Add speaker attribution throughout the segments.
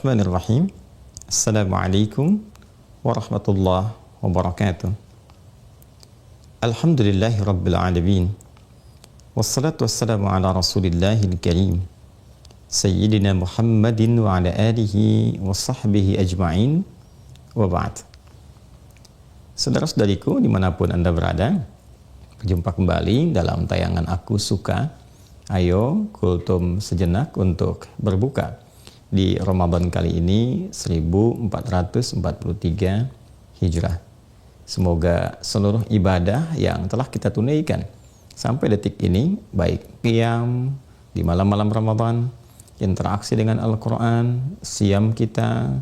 Speaker 1: Bismillahirrahmanirrahim. Assalamualaikum warahmatullahi wabarakatuh. Alhamdulillahi rabbil alamin. Wassalatu wassalamu ala rasulillahil karim Sayyidina Muhammadin wa ala alihi wa sahbihi ajma'in wa ba'd. Saudara-saudariku dimanapun Anda berada, berjumpa kembali dalam tayangan Aku Suka. Ayo kultum sejenak untuk berbuka di Ramadan kali ini 1443 Hijrah. Semoga seluruh ibadah yang telah kita tunaikan sampai detik ini, baik qiyam di malam-malam Ramadan, interaksi dengan Al-Quran, siam kita,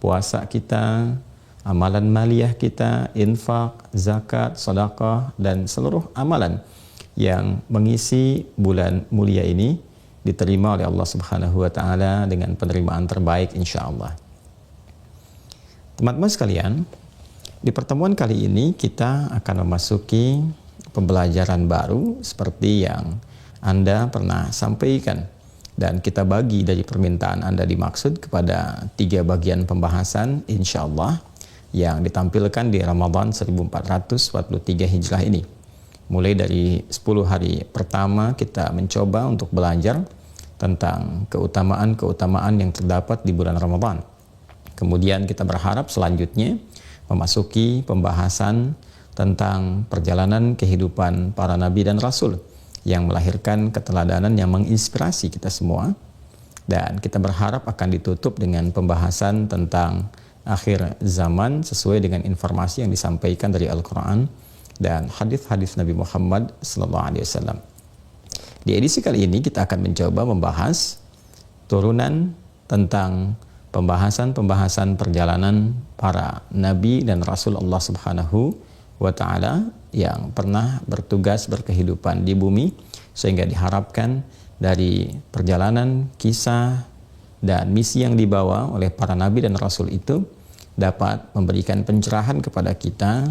Speaker 1: puasa kita, amalan maliyah kita, infak, zakat, sedekah, dan seluruh amalan yang mengisi bulan mulia ini diterima oleh Allah Subhanahu wa Ta'ala dengan penerimaan terbaik insyaallah. Teman-teman sekalian, di pertemuan kali ini kita akan memasuki pembelajaran baru seperti yang Anda pernah sampaikan, dan kita bagi dari permintaan Anda dimaksud kepada 3 bagian pembahasan insyaallah yang ditampilkan di Ramadan 1443 Hijrah ini. Mulai dari 10 hari pertama kita mencoba untuk belajar tentang keutamaan-keutamaan yang terdapat di bulan Ramadan. Kemudian kita berharap selanjutnya memasuki pembahasan tentang perjalanan kehidupan para nabi dan rasul yang melahirkan keteladanan yang menginspirasi kita semua. Dan kita berharap akan ditutup dengan pembahasan tentang akhir zaman sesuai dengan informasi yang disampaikan dari Al-Quran dan hadis-hadis Nabi Muhammad SAW. Di edisi kali ini kita akan mencoba membahas turunan tentang pembahasan-pembahasan perjalanan para nabi dan rasul Allah Subhanahu wa Ta'ala yang pernah bertugas berkehidupan di bumi, sehingga diharapkan dari perjalanan kisah dan misi yang dibawa oleh para nabi dan rasul itu dapat memberikan pencerahan kepada kita,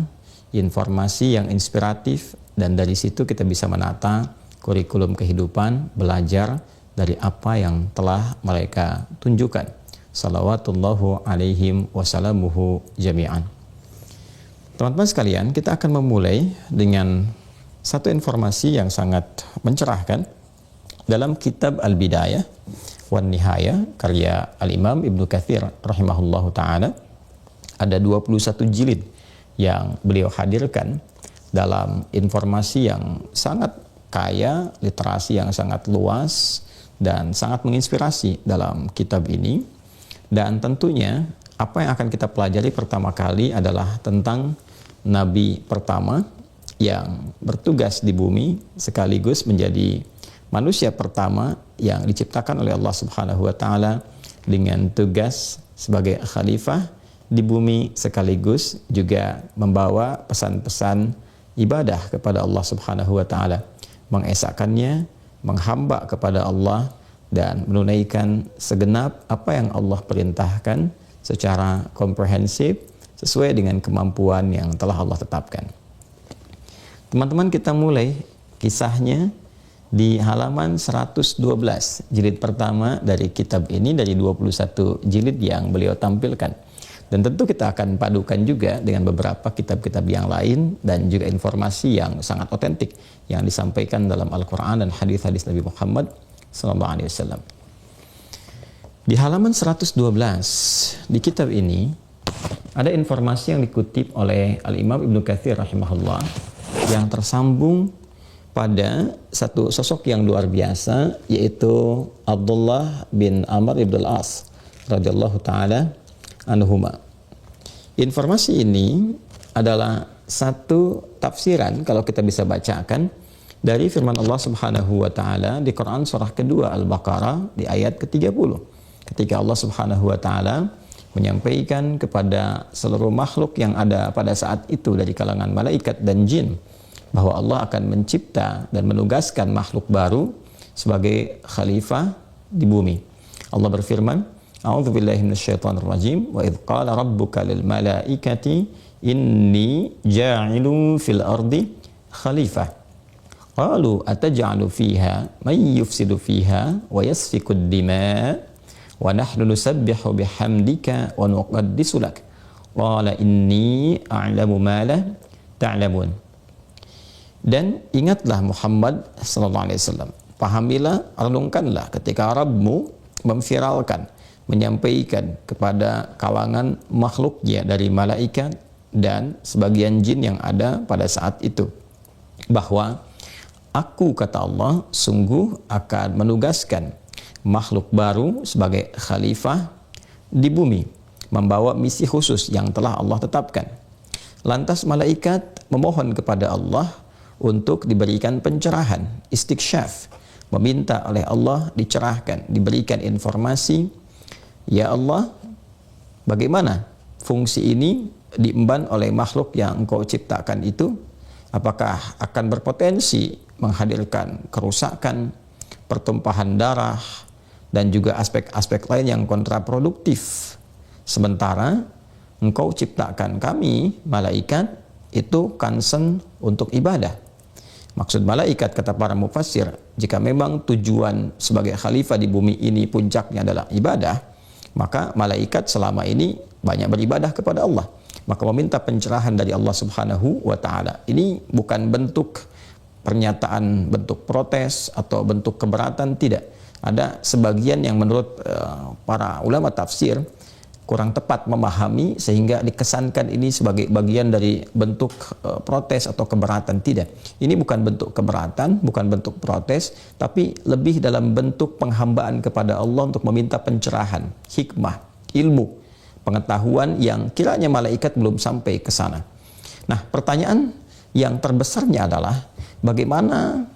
Speaker 1: informasi yang inspiratif, dan dari situ kita bisa menata kurikulum kehidupan, belajar dari apa yang telah mereka tunjukkan. Salawatullahu alaihim wassalamuhu jami'an. Teman-teman sekalian, kita akan memulai dengan satu informasi yang sangat mencerahkan dalam kitab Al-Bidayah wan Nihayah karya Al-Imam Ibnu Katsir rahimahullahu ta'ala. Ada 21 jilid yang beliau hadirkan dalam informasi yang sangat kaya, literasi yang sangat luas dan sangat menginspirasi dalam kitab ini. Dan tentunya apa yang akan kita pelajari pertama kali adalah tentang nabi pertama yang bertugas di bumi sekaligus menjadi manusia pertama yang diciptakan oleh Allah Subhanahu wa Ta'ala dengan tugas sebagai khalifah di bumi sekaligus juga membawa pesan-pesan ibadah kepada Allah Subhanahu wa Ta'ala, mengesahkannya, menghamba kepada Allah, dan menunaikan segenap apa yang Allah perintahkan secara komprehensif sesuai dengan kemampuan yang telah Allah tetapkan. Teman-teman, kita mulai kisahnya di halaman 112 jilid pertama dari kitab ini, dari 21 jilid yang beliau tampilkan. Dan tentu kita akan padukan juga dengan beberapa kitab-kitab yang lain dan juga informasi yang sangat otentik yang disampaikan dalam Al-Quran dan hadis-hadis Nabi Muhammad SAW. Di halaman 112 di kitab ini ada informasi yang dikutip oleh Al-Imam Ibnu Katsir rahimahullah yang tersambung pada satu sosok yang luar biasa, yaitu Abdullah bin Amr ibn al-As radhiyallahu ta'ala anhuma. Informasi ini adalah satu tafsiran, kalau kita bisa bacakan, dari firman Allah Subhanahu wa Ta'ala di Quran surah kedua Al-Baqarah di ayat ke-30, ketika Allah Subhanahu wa Ta'ala menyampaikan kepada seluruh makhluk yang ada pada saat itu dari kalangan malaikat dan jin bahwa Allah akan mencipta dan menugaskan makhluk baru sebagai khalifah di bumi. Allah berfirman, A'udzu billahi minasyaitonir rajim, wa idz qala rabbuka lil malaikati inni ja'ilun fil ardi khalifah qalu ataj'alu fiha may yufsidu fiha wa yasfiku ad-dima' wa nahnu nusabbihu bihamdika wa nuqaddisu lak. Qala inni a'lamu ma la ta'lamun. Dan ingatlah Muhammad sallallahu alaihi wasallam, pahamilah, renungkanlah ketika Rabbmu memviralkan, menyampaikan kepada kalangan makhluknya dari malaikat dan sebagian jin yang ada pada saat itu, bahwa aku, kata Allah, sungguh akan menugaskan makhluk baru sebagai khalifah di bumi, membawa misi khusus yang telah Allah tetapkan. Lantas malaikat memohon kepada Allah untuk diberikan pencerahan, istiksyaf, meminta oleh Allah dicerahkan, diberikan informasi, ya Allah, bagaimana fungsi ini diemban oleh makhluk yang Engkau ciptakan itu? Apakah akan berpotensi menghadirkan kerusakan, pertumpahan darah, dan juga aspek-aspek lain yang kontraproduktif? Sementara Engkau ciptakan kami, malaikat, itu concern untuk ibadah. Maksud malaikat, kata para mufassir, jika memang tujuan sebagai khalifah di bumi ini puncaknya adalah ibadah, maka malaikat selama ini banyak beribadah kepada Allah. Maka meminta pencerahan dari Allah Subhanahu wa Ta'ala. Ini bukan bentuk pernyataan, bentuk protes atau bentuk keberatan, tidak. Ada sebagian yang menurut para ulama tafsir kurang tepat memahami sehingga dikesankan ini sebagai bagian dari bentuk protes atau keberatan. Tidak. Ini bukan bentuk keberatan, bukan bentuk protes, tapi lebih dalam bentuk penghambaan kepada Allah untuk meminta pencerahan, hikmah, ilmu, pengetahuan yang kiranya malaikat belum sampai ke sana. Nah, pertanyaan yang terbesarnya adalah bagaimana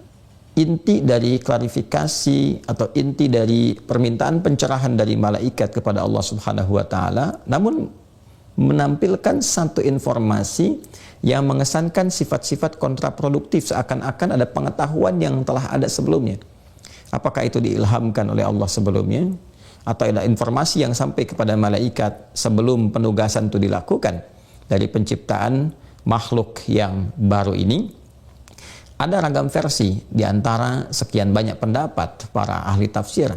Speaker 1: inti dari klarifikasi atau inti dari permintaan pencerahan dari malaikat kepada Allah Subhanahu wa Ta'ala, namun menampilkan satu informasi yang mengesankan sifat-sifat kontraproduktif, seakan-akan ada pengetahuan yang telah ada sebelumnya. Apakah itu diilhamkan oleh Allah sebelumnya, atau ada informasi yang sampai kepada malaikat sebelum penugasan itu dilakukan dari penciptaan makhluk yang baru ini? Ada ragam versi di antara sekian banyak pendapat para ahli tafsir,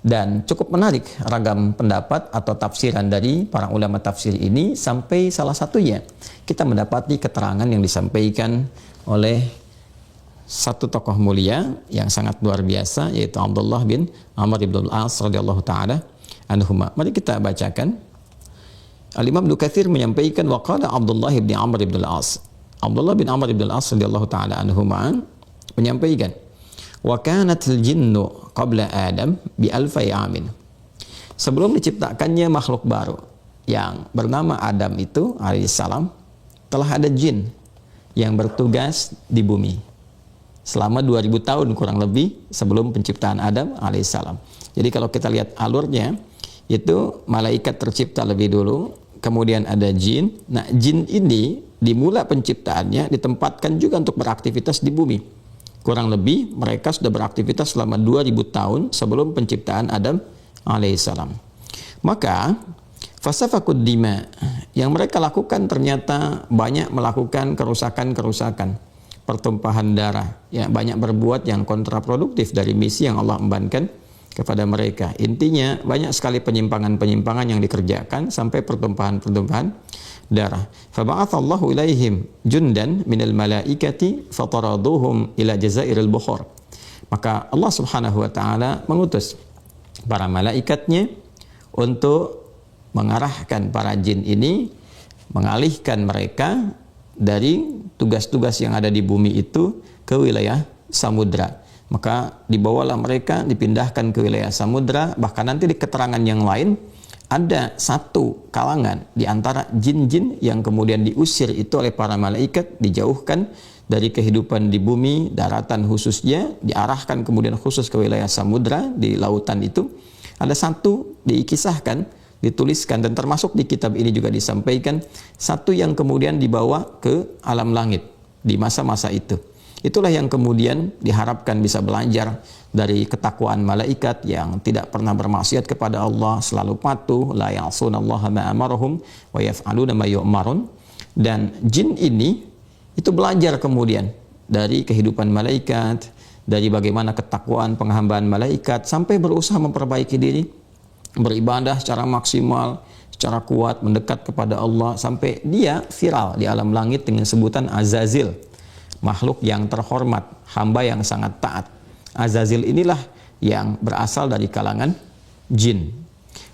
Speaker 1: dan cukup menarik ragam pendapat atau tafsiran dari para ulama tafsir ini, sampai salah satunya kita mendapati keterangan yang disampaikan oleh satu tokoh mulia yang sangat luar biasa, yaitu Abdullah bin Amr ibn al-As radhiyallahu taala anhuma. Mari kita bacakan. Al-Imam Ibnu Katsir menyampaikan, waqala Abdullah bin Amr ibn al-As. Abdullah bin Amr ibn al-As radhiyallahu taala anhuma menyampaikan, wa kanatil jinnu qabla Adam bi alfi amin. Sebelum diciptakannya makhluk baru yang bernama Adam itu alaihissalam, telah ada jin yang bertugas di bumi selama 2000 tahun kurang lebih sebelum penciptaan Adam alaihissalam. Jadi kalau kita lihat alurnya, itu malaikat tercipta lebih dulu, kemudian ada jin. Nah, jin ini dimula penciptaannya ditempatkan juga untuk beraktivitas di bumi. Kurang lebih mereka sudah beraktivitas selama 2000 tahun sebelum penciptaan Adam alaihissalam. Maka fasafakud dima, yang mereka lakukan ternyata banyak melakukan kerusakan-kerusakan, pertumpahan darah, ya, banyak berbuat yang kontraproduktif dari misi yang Allah embankan kepada mereka. Intinya banyak sekali penyimpangan-penyimpangan yang dikerjakan sampai pertumpahan-pertumpahan darah. Faba'athallahu ilaihim jundan minal malaikati fataraduhum ila jazairil bukhur. Maka Allah Subhanahu wa taala mengutus para malaikatnya untuk mengarahkan para jin ini, mengalihkan mereka dari tugas-tugas yang ada di bumi itu ke wilayah samudra. Maka dibawalah mereka, dipindahkan ke wilayah samudra. Bahkan nanti di keterangan yang lain ada satu kalangan di antara jin-jin yang kemudian diusir itu oleh para malaikat, dijauhkan dari kehidupan di bumi, daratan khususnya, diarahkan kemudian khusus ke wilayah samudra, di lautan itu. Ada satu dikisahkan, dituliskan, dan termasuk di kitab ini juga disampaikan, satu yang kemudian dibawa ke alam langit di masa-masa itu. Itulah yang kemudian diharapkan bisa belajar dari ketakwaan malaikat yang tidak pernah bermaksiat kepada Allah, selalu patuh, la ya'sunallaha ma amarahum wa yaf'aluna ma yu'marun. Dan jin ini itu belajar kemudian dari kehidupan malaikat, dari bagaimana ketakwaan penghambaan malaikat, sampai berusaha memperbaiki diri beribadah secara maksimal, secara kuat, mendekat kepada Allah, sampai dia viral di alam langit dengan sebutan Azazil, makhluk yang terhormat, hamba yang sangat taat. Azazil inilah yang berasal dari kalangan jin.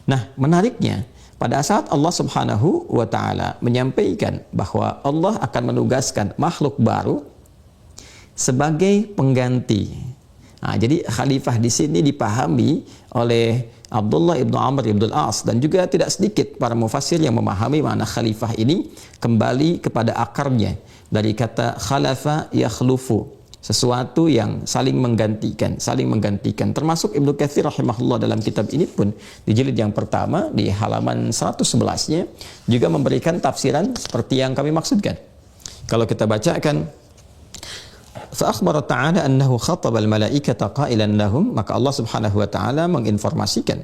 Speaker 1: Nah, menariknya, pada saat Allah Subhanahu wa Ta'ala menyampaikan bahwa Allah akan menugaskan makhluk baru sebagai pengganti. Nah, jadi khalifah di sini dipahami oleh Abdullah ibnu Amr ibn al-As, dan juga tidak sedikit para mufassir yang memahami makna khalifah ini kembali kepada akarnya dari kata khalafa yakhlufu, sesuatu yang saling menggantikan, termasuk Ibnu Katsir rahimahullah dalam kitab ini pun di jilid yang pertama di halaman 111-nya juga memberikan tafsiran seperti yang kami maksudkan. Kalau kita bacakan, fa akhbara ta'ala annahu khataba al-malaikata qailan lahum, maka Allah Subhanahu wa taala menginformasikan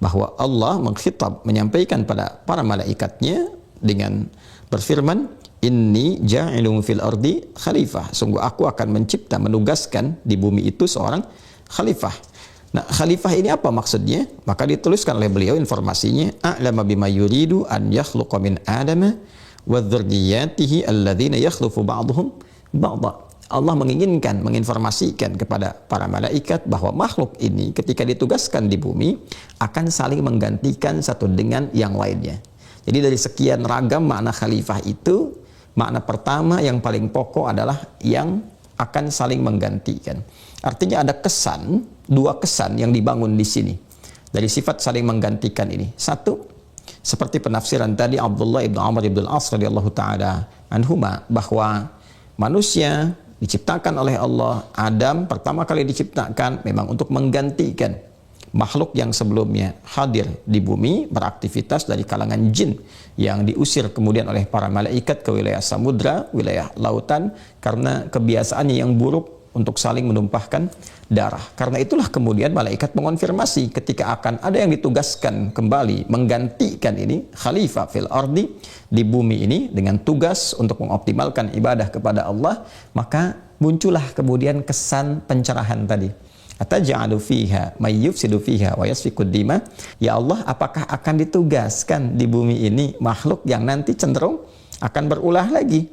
Speaker 1: bahwa Allah mengkhitab, menyampaikan pada para malaikatnya dengan berfirman, inni ja'ilun fil ardi khalifah, sungguh aku akan mencipta, menugaskan di bumi itu seorang khalifah. Nah, khalifah ini apa maksudnya? Maka dituliskan oleh beliau informasinya, a'lama bima yuridu an yakhluqa min adama wa dzurriyyatihi alladzina yakhlufu ba'dhum ba'dha. Allah menginginkan, menginformasikan kepada para malaikat bahwa makhluk ini ketika ditugaskan di bumi akan saling menggantikan satu dengan yang lainnya. Jadi dari sekian ragam makna khalifah itu, makna pertama yang paling pokok adalah yang akan saling menggantikan. Artinya ada kesan, dua kesan yang dibangun di sini dari sifat saling menggantikan ini. Satu, seperti penafsiran tadi Abdullah ibnu Amr ibn al-As radhiyallahu taala anhuma, bahwa manusia diciptakan oleh Allah, Adam pertama kali diciptakan memang untuk menggantikan makhluk yang sebelumnya hadir di bumi, beraktivitas dari kalangan jin yang diusir kemudian oleh para malaikat ke wilayah samudra, wilayah lautan, karena kebiasaannya yang buruk untuk saling menumpahkan darah. Karena itulah kemudian malaikat mengonfirmasi ketika akan ada yang ditugaskan kembali menggantikan ini, khalifah fil ardi, di bumi ini dengan tugas untuk mengoptimalkan ibadah kepada Allah, maka muncullah kemudian kesan pencerahan tadi. Ataj'alu fiha may yufsidu fiha wa yasfikud dima, ya Allah, apakah akan ditugaskan di bumi ini makhluk yang nanti cenderung akan berulah lagi,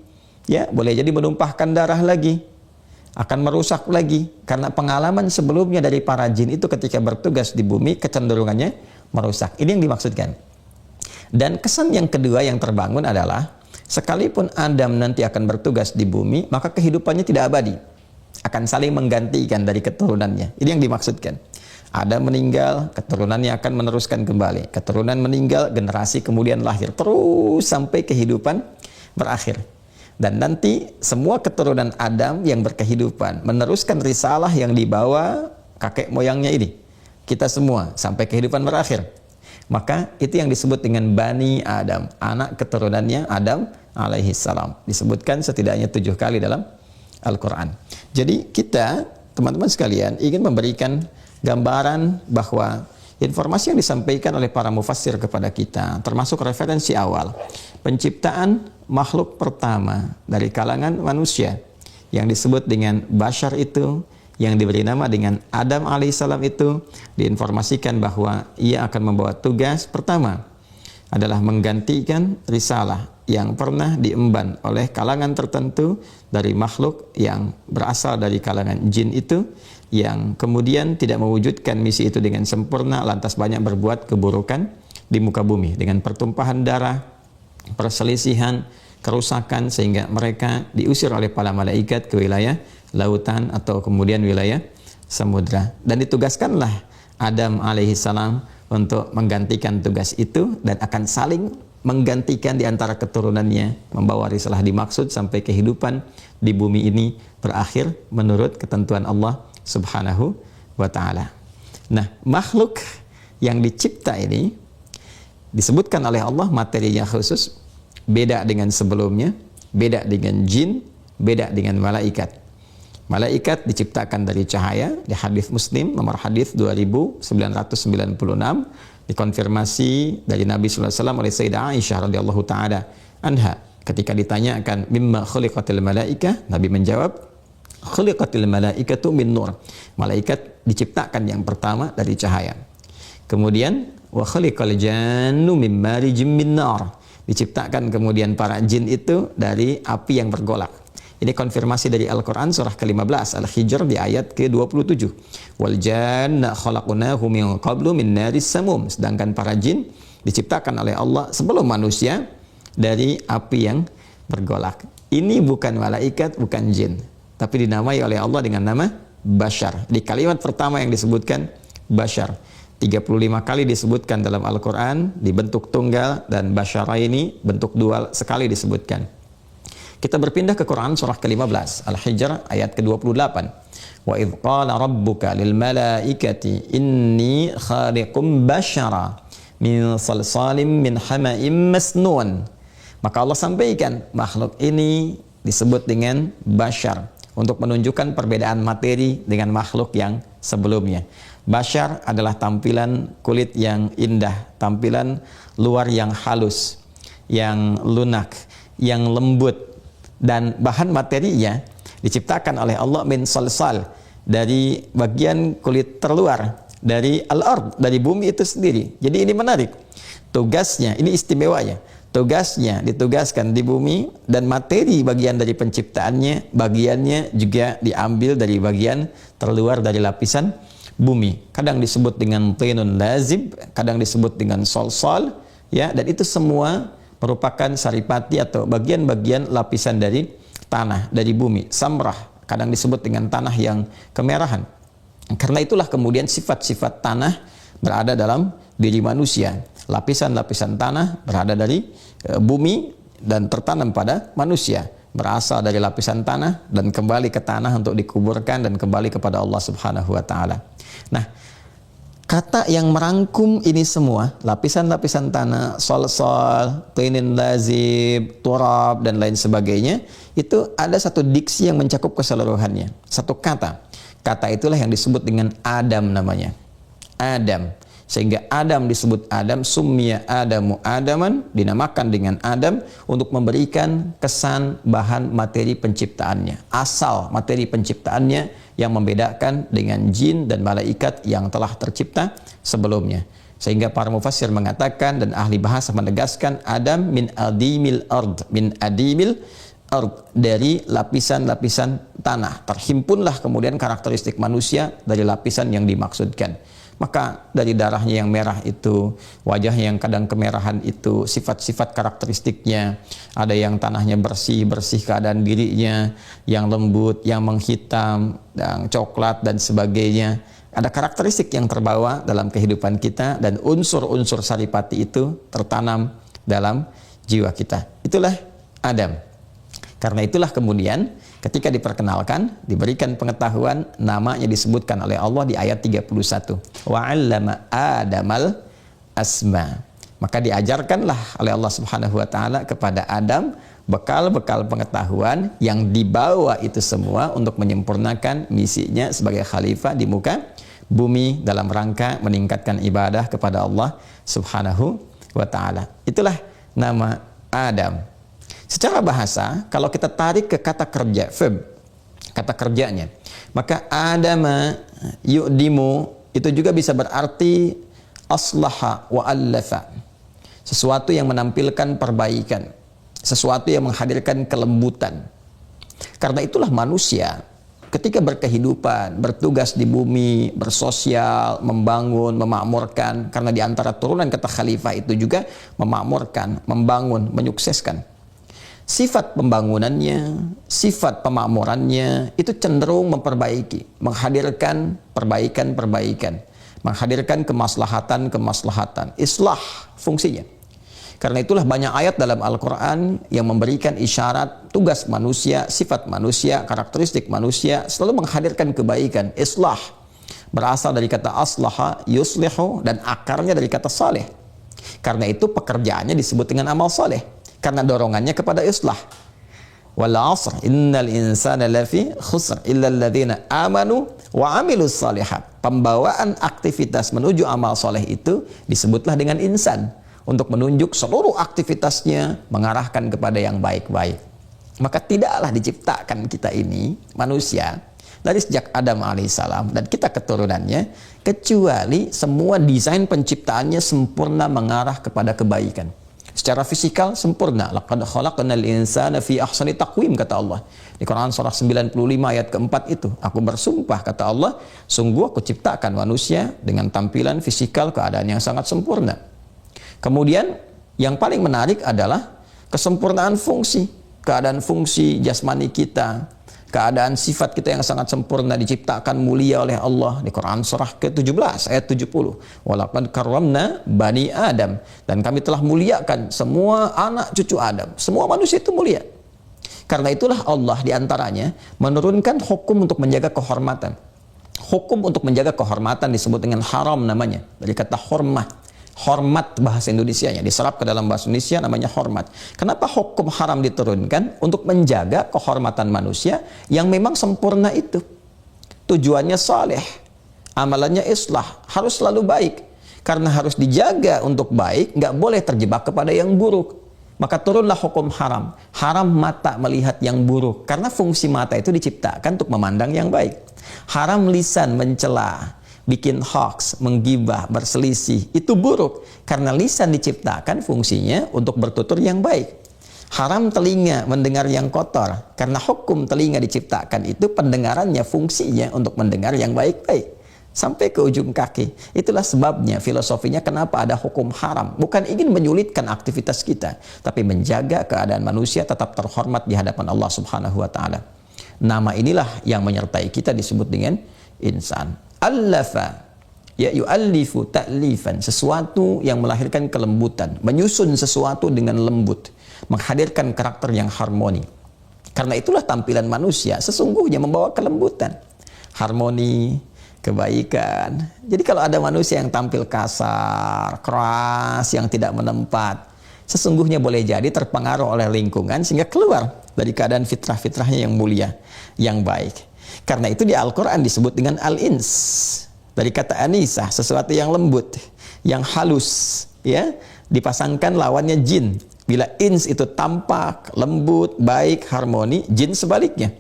Speaker 1: ya, boleh jadi menumpahkan darah lagi, akan merusak lagi, karena pengalaman sebelumnya dari para jin itu ketika bertugas di bumi kecenderungannya merusak. Ini yang dimaksudkan. Dan kesan yang kedua yang terbangun adalah sekalipun Adam nanti akan bertugas di bumi, maka kehidupannya tidak abadi, akan saling menggantikan dari keturunannya. Ini yang dimaksudkan. Adam meninggal, keturunannya akan meneruskan kembali. Keturunan meninggal, generasi kemudian lahir, terus sampai kehidupan berakhir. Dan nanti semua keturunan Adam yang berkehidupan meneruskan risalah yang dibawa kakek moyangnya ini, kita semua, sampai kehidupan berakhir. Maka itu yang disebut dengan Bani Adam, anak keturunannya Adam alaihi salam. Disebutkan setidaknya 7 kali dalam Al-Quran. Jadi kita, teman-teman sekalian, ingin memberikan gambaran bahwa informasi yang disampaikan oleh para mufassir kepada kita, termasuk referensi awal, penciptaan makhluk pertama dari kalangan manusia yang disebut dengan Bashar itu, yang diberi nama dengan Adam alaihissalam itu, diinformasikan bahwa ia akan membawa tugas pertama adalah menggantikan risalah yang pernah diemban oleh kalangan tertentu dari makhluk yang berasal dari kalangan jin itu, yang kemudian tidak mewujudkan misi itu dengan sempurna, lantas banyak berbuat keburukan di muka bumi dengan pertumpahan darah, perselisihan, kerusakan, sehingga mereka diusir oleh para malaikat ke wilayah lautan atau kemudian wilayah samudra. Dan ditugaskanlah Adam alaihissalam untuk menggantikan tugas itu dan akan saling menggantikan di antara keturunannya, membawa risalah dimaksud sampai kehidupan di bumi ini berakhir menurut ketentuan Allah Subhanahu wa ta'ala. Nah, makhluk yang dicipta ini disebutkan oleh Allah materinya khusus, beda dengan sebelumnya, beda dengan jin, beda dengan malaikat. Malaikat diciptakan dari cahaya, di hadis Muslim nomor hadis 2996, dikonfirmasi dari Nabi sallallahu alaihi wasallam oleh Sayyidah Aisyah radhiyallahu taala anha ketika ditanyakan mimma khuliqatil malaikah, Nabi menjawab khuliqatil malaikatu min nur. Malaikat diciptakan yang pertama dari cahaya. Kemudian wa khaliqal jannu min marijim min nar. Diciptakan kemudian para jin itu dari api yang bergolak. Ini konfirmasi dari Al-Quran surah ke-15 Al-Hijr di ayat ke-27. Wal janna khalaqnahu min qablu min naris samum. Sedangkan para jin diciptakan oleh Allah sebelum manusia dari api yang bergolak. Ini bukan malaikat, bukan jin, tapi dinamai oleh Allah dengan nama Bashar. Di kalimat pertama yang disebutkan Bashar, 35 kali disebutkan dalam Al-Quran dibentuk tunggal, dan Bashara ini bentuk dual sekali disebutkan. Kita berpindah ke Quran surah ke-15 Al-Hijr ayat ke-28. Wa idh qala rabbuka lil malaikati inni khaliqum bashara min salsalim min hama'im masnun. Maka Allah sampaikan makhluk ini disebut dengan bashar untuk menunjukkan perbedaan materi dengan makhluk yang sebelumnya. Bashar adalah tampilan kulit yang indah, tampilan luar yang halus, yang lunak, yang lembut, dan bahan materinya diciptakan oleh Allah min salsal, dari bagian kulit terluar dari al-ard, dari bumi itu sendiri. Jadi ini menarik. Tugasnya, ini istimewanya. Tugasnya ditugaskan di bumi, dan materi bagian dari penciptaannya, bagiannya juga diambil dari bagian terluar dari lapisan bumi. Kadang disebut dengan tinun lazib, kadang disebut dengan salsal, ya, dan itu semua merupakan saripati atau bagian-bagian lapisan dari tanah, dari bumi. Samrah, kadang disebut dengan tanah yang kemerahan. Karena itulah kemudian sifat-sifat tanah berada dalam diri manusia. Lapisan-lapisan tanah berada dari bumi dan tertanam pada manusia. Berasal dari lapisan tanah dan kembali ke tanah untuk dikuburkan dan kembali kepada Allah Subhanahu wa Ta'ala. Nah, kata yang merangkum ini semua, lapisan-lapisan tanah, sol-sol, tinin lazib, turab, dan lain sebagainya, itu ada satu diksi yang mencakup keseluruhannya. Satu kata. Kata itulah yang disebut dengan Adam namanya. Adam. Sehingga Adam disebut Adam, summiya Adamu Adaman, dinamakan dengan Adam untuk memberikan kesan bahan materi penciptaannya. Asal materi penciptaannya yang membedakan dengan jin dan malaikat yang telah tercipta sebelumnya. Sehingga para mufassir mengatakan dan ahli bahasa menegaskan Adam min adimil ard, min adimil ard, dari lapisan-lapisan tanah. Terhimpunlah kemudian karakteristik manusia dari lapisan yang dimaksudkan. Maka dari darahnya yang merah itu, wajahnya yang kadang kemerahan itu, sifat-sifat karakteristiknya, ada yang tanahnya bersih keadaan dirinya, yang lembut, yang menghitam, yang coklat dan sebagainya. Ada karakteristik yang terbawa dalam kehidupan kita, dan unsur-unsur saripati itu tertanam dalam jiwa kita. Itulah Adam. Karena itulah kemudian ketika diperkenalkan, diberikan pengetahuan, namanya disebutkan oleh Allah di ayat 31. Wa 'allama Adamal asma. Maka diajarkanlah oleh Allah Subhanahu wa Ta'ala kepada Adam bekal-bekal pengetahuan yang dibawa itu semua untuk menyempurnakan misinya sebagai khalifah di muka bumi dalam rangka meningkatkan ibadah kepada Allah Subhanahu wa Ta'ala. Itulah nama Adam. Secara bahasa, kalau kita tarik ke kata kerja, verb, kata kerjanya, maka adama yu'dimu itu juga bisa berarti aslaha wa allafa. Sesuatu yang menampilkan perbaikan, sesuatu yang menghadirkan kelembutan. Karena itulah manusia ketika berkehidupan, bertugas di bumi, bersosial, membangun, memakmurkan, karena di antara turunan kata khalifah itu juga memakmurkan, membangun, menyukseskan. Sifat pembangunannya, sifat pemakmurannya itu cenderung memperbaiki, menghadirkan perbaikan-perbaikan, menghadirkan kemaslahatan-kemaslahatan, islah fungsinya. Karena itulah banyak ayat dalam Al-Quran yang memberikan isyarat tugas manusia, sifat manusia, karakteristik manusia selalu menghadirkan kebaikan, islah. Berasal dari kata aslaha, yuslihu, dan akarnya dari kata saleh. Karena itu pekerjaannya disebut dengan amal saleh. Karena dorongannya kepada islah. Wal 'asr innal insana lafi khusr illa alladziina amanu wa 'amilus shalihat. Pembawaan aktivitas menuju amal soleh itu disebutlah dengan insan untuk menunjuk seluruh aktivitasnya mengarahkan kepada yang baik-baik. Maka tidaklah diciptakan kita ini manusia dari sejak Adam alaihissalam dan kita keturunannya, kecuali semua desain penciptaannya sempurna mengarah kepada kebaikan. Secara fisikal sempurna. Laqad khalaqnal insana fi ahsani taqwim, kata Allah. Di Quran surah 95 ayat keempat itu. Aku bersumpah, kata Allah, sungguh aku ciptakan manusia dengan tampilan fisikal keadaan yang sangat sempurna. Kemudian yang paling menarik adalah kesempurnaan fungsi. Keadaan fungsi jasmani kita, keadaan sifat kita yang sangat sempurna diciptakan mulia oleh Allah di Quran surah ke-17 ayat 70. Walaqad karramna bani Adam, dan kami telah muliakan semua anak cucu Adam. Semua manusia itu mulia. Karena itulah Allah diantaranya menurunkan hukum untuk menjaga kehormatan. Hukum untuk menjaga kehormatan disebut dengan haram namanya, dari kata hormat. Hormat bahasa Indonesianya, diserap ke dalam bahasa Indonesia namanya hormat. Kenapa hukum haram diturunkan? Untuk menjaga kehormatan manusia yang memang sempurna itu. Tujuannya saleh, amalannya islah, harus selalu baik. Karena harus dijaga untuk baik, nggak boleh terjebak kepada yang buruk. Maka turunlah hukum haram. Haram mata melihat yang buruk, karena fungsi mata itu diciptakan untuk memandang yang baik. Haram lisan mencela, bikin hoax, menggibah, berselisih, itu buruk. Karena lisan diciptakan fungsinya untuk bertutur yang baik. Haram telinga mendengar yang kotor. Karena hukum telinga diciptakan itu pendengarannya fungsinya untuk mendengar yang baik-baik. Sampai ke ujung kaki. Itulah sebabnya, filosofinya kenapa ada hukum haram. Bukan ingin menyulitkan aktivitas kita, tapi menjaga keadaan manusia tetap terhormat di hadapan Allah Subhanahu wa Ta'ala. Nama inilah yang menyertai kita disebut dengan insan. Allafa, ya yu'allifu ta'lifan, sesuatu yang melahirkan kelembutan, menyusun sesuatu dengan lembut, menghadirkan karakter yang harmoni. Karena itulah tampilan manusia sesungguhnya membawa kelembutan, harmoni, kebaikan. Jadi kalau ada manusia yang tampil kasar, keras, yang tidak menempat, sesungguhnya boleh jadi terpengaruh oleh lingkungan sehingga keluar dari keadaan fitrah-fitrahnya yang mulia, yang baik. Karena itu di Al-Quran disebut dengan al-ins, dari kata anisah, sesuatu yang lembut, yang halus, ya, dipasangkan lawannya jin. Bila ins itu tampak, lembut, baik, harmoni, jin sebaliknya.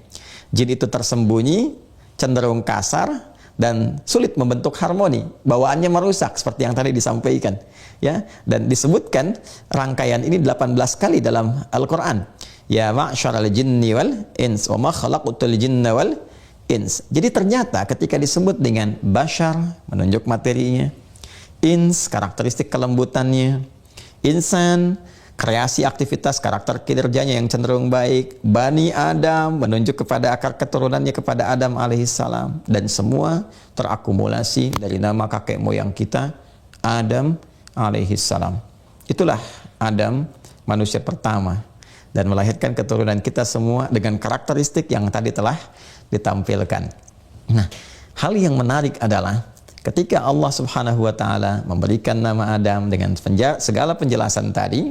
Speaker 1: Jin itu tersembunyi, cenderung kasar, dan sulit membentuk harmoni, bawaannya merusak seperti yang tadi disampaikan, ya. Dan disebutkan rangkaian ini 18 kali dalam Al-Quran. Ya ma'syaral jinni wal ins wa ma khalaqtul jinna wal ins. Jadi ternyata ketika disebut dengan bashar, menunjuk materinya, ins, karakteristik kelembutannya, insan, kreasi aktivitas karakter kinerjanya yang cenderung baik, bani Adam, menunjuk kepada akar keturunannya kepada Adam alaihissalam, dan semua terakumulasi dari nama kakek moyang kita, Adam alaihissalam. Itulah Adam, manusia pertama, dan melahirkan keturunan kita semua dengan karakteristik yang tadi telah ditampilkan. Nah, hal yang menarik adalah ketika Allah Subhanahu wa Ta'ala memberikan nama Adam dengan segala penjelasan tadi,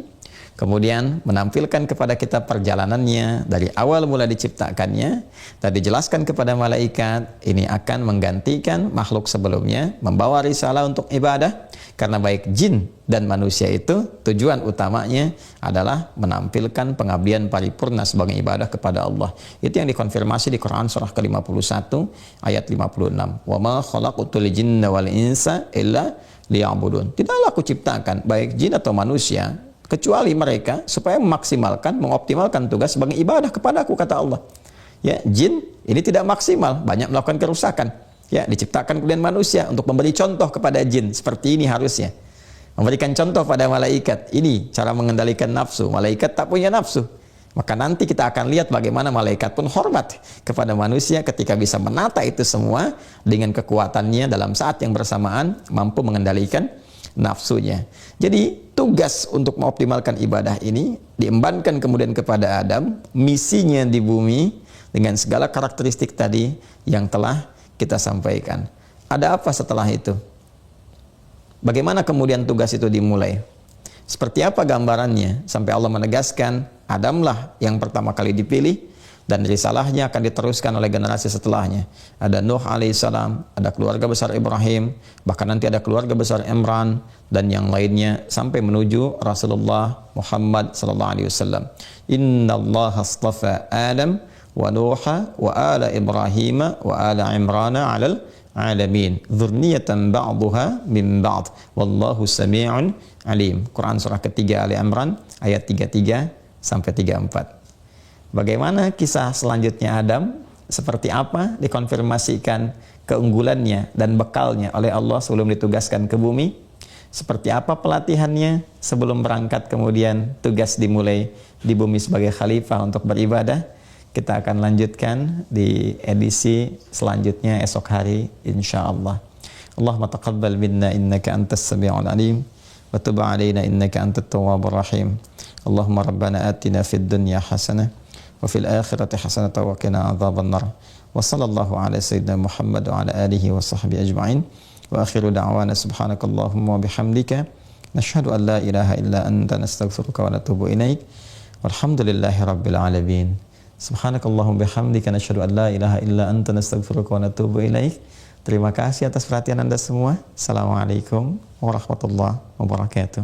Speaker 1: kemudian menampilkan kepada kita perjalanannya dari awal mula diciptakannya, dan dijelaskan kepada malaikat ini akan menggantikan makhluk sebelumnya, membawa risalah untuk ibadah. Karena baik jin dan manusia itu tujuan utamanya adalah menampilkan pengabdian paripurna sebagai ibadah kepada Allah. Itu yang dikonfirmasi di Quran surah ke-51 ayat 56. Wa ma khalaqtul jinna wal insa illa liya'budun. Tidaklah aku ciptakan baik jin atau manusia kecuali mereka supaya memaksimalkan, mengoptimalkan tugas sebagai ibadah kepadaku, kata Allah. Ya, jin ini tidak maksimal, banyak melakukan kerusakan. Ya, diciptakan kemudian manusia untuk memberi contoh kepada jin, seperti ini harusnya. Memberikan contoh pada malaikat, ini cara mengendalikan nafsu. Malaikat tak punya nafsu. Maka nanti kita akan lihat bagaimana malaikat pun hormat kepada manusia ketika bisa menata itu semua dengan kekuatannya dalam saat yang bersamaan mampu mengendalikan nafsunya. Jadi tugas untuk mengoptimalkan ibadah ini diembankan kemudian kepada Adam, misinya di bumi dengan segala karakteristik tadi yang telah kita sampaikan. Ada apa setelah itu? Bagaimana kemudian tugas itu dimulai? Seperti apa gambarannya? Sampai Allah menegaskan, Adamlah yang pertama kali dipilih, dan risalahnya akan diteruskan oleh generasi setelahnya. Ada Nuh alaihissalam, ada keluarga besar Ibrahim, bahkan nanti ada keluarga besar Imran, dan yang lainnya sampai menuju Rasulullah Muhammad sallallahu alaihi wasallam. Innallaha astafa Adam wa Nuha wa ala Ibrahim wa ala Imran 'alal alamin dzurriyyatan ba'daha min ba'd wallahu samii'un alim. Quran surah ketiga Ali Imran ayat 33 sampai 34. Bagaimana kisah selanjutnya Adam? Seperti apa dikonfirmasikan keunggulannya dan bekalnya oleh Allah sebelum ditugaskan ke bumi? Seperti apa pelatihannya sebelum berangkat kemudian tugas dimulai di bumi sebagai khalifah untuk beribadah? Kita akan lanjutkan di edisi selanjutnya esok hari insyaallah. Allahumma taqabbal minna innaka antas sami'ul alim wa tub 'alaina innaka antat tawwabur rahim. Allahumma rabbana atina fid dunya hasanah wa fil akhirati hasanah wa qina adzabannar. Wa sallallahu ala sayyidina Muhammad wa ala alihi wa sahbihi ajma'in. Wa akhiru da'wana subhanakallahumma wa bihamdika nashhadu an la ilaha illa anta nastaghfiruka wa natubu ilaik. Walhamdulillahi rabbil alamin. Subhanakallahumma bihamdika nashhadu an la ilaha illa anta nastaghfiruka wa natubu ilaik. Terima kasih atas perhatian Anda semua. Assalamualaikum warahmatullahi wabarakatuh.